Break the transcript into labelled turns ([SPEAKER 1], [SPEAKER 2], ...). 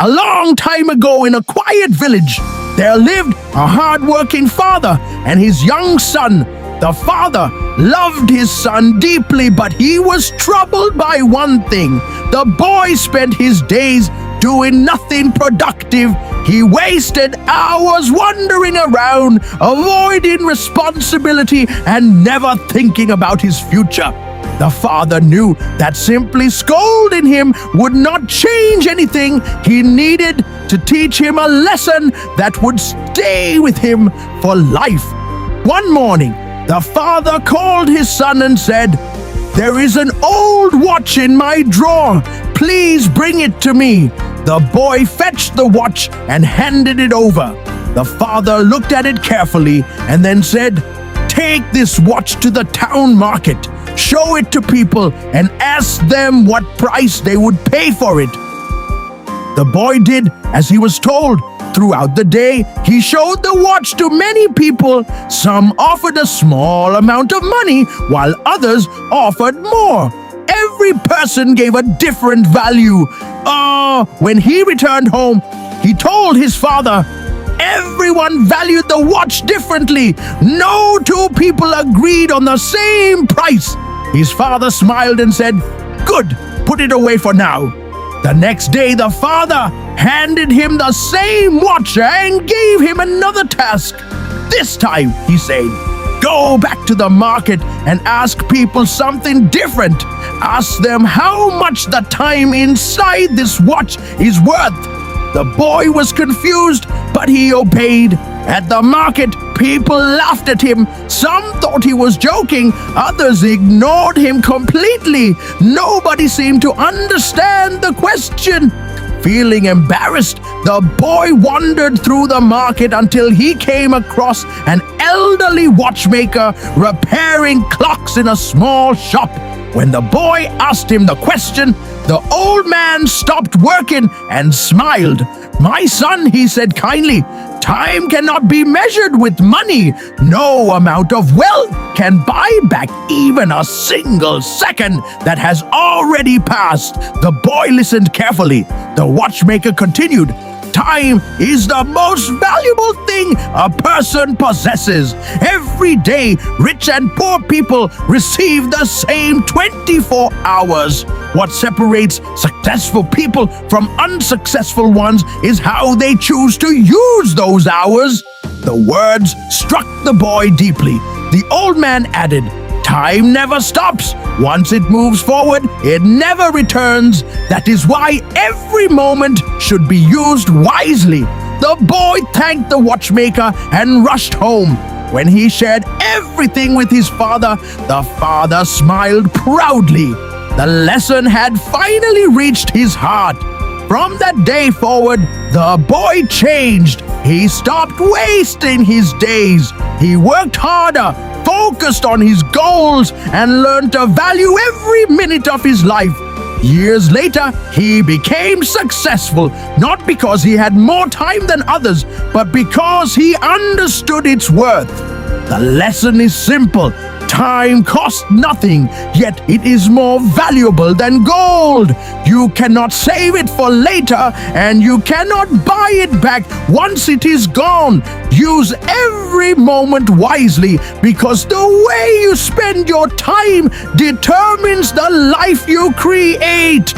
[SPEAKER 1] A long time ago in a quiet village, there lived a hard-working father and his young son. The father loved his son deeply, but he was troubled by one thing. The boy spent his days doing nothing productive. He wasted hours wandering around, avoiding responsibility and never thinking about his future. The father knew that simply scolding him would not change anything. He needed to teach him a lesson that would stay with him for life. One morning, the father called his son and said, "There is an old watch in my drawer. Please bring it to me." The boy fetched the watch and handed it over. The father looked at it carefully and then said, "Take this watch to the town market. Show it to people and ask them what price they would pay for it." The boy did as he was told. Throughout the day, he showed the watch to many people. Some offered a small amount of money, while others offered more. Every person gave a different value. When he returned home, he told his father, everyone valued the watch differently. No two people agreed on the same price. His father smiled and said, "Good, put it away for now." The next day, the father handed him the same watch and gave him another task. This time, he said, "Go back to the market and ask people something different. Ask them how much the time inside this watch is worth." The boy was confused, but he obeyed. At the market, people laughed at him. Some thought he was joking. Others ignored him completely. Nobody seemed to understand the question. Feeling embarrassed, the boy wandered through the market until he came across an elderly watchmaker repairing clocks in a small shop. When the boy asked him the question, the old man stopped working and smiled. "My son," he said kindly, "time cannot be measured with money. No amount of wealth can buy back even a single second that has already passed." The boy listened carefully. The watchmaker continued, "Time is the most valuable thing a person possesses. Every day, rich and poor people receive the same 24 hours. What separates successful people from unsuccessful ones is how they choose to use those hours." The words struck the boy deeply. The old man added, "Time never stops. Once it moves forward, it never returns. That is why every moment should be used wisely." The boy thanked the watchmaker and rushed home. When he shared everything with his father, the father smiled proudly. The lesson had finally reached his heart. From that day forward, the boy changed. He stopped wasting his days. He worked harder, focused on his goals, and learned to value every minute of his life. Years later, he became successful, not because he had more time than others, but because he understood its worth. The lesson is simple. Time costs nothing, yet it is more valuable than gold. You cannot save it for later, and you cannot buy it back once it is gone. Use every moment wisely, because the way you spend your time determines the life you create.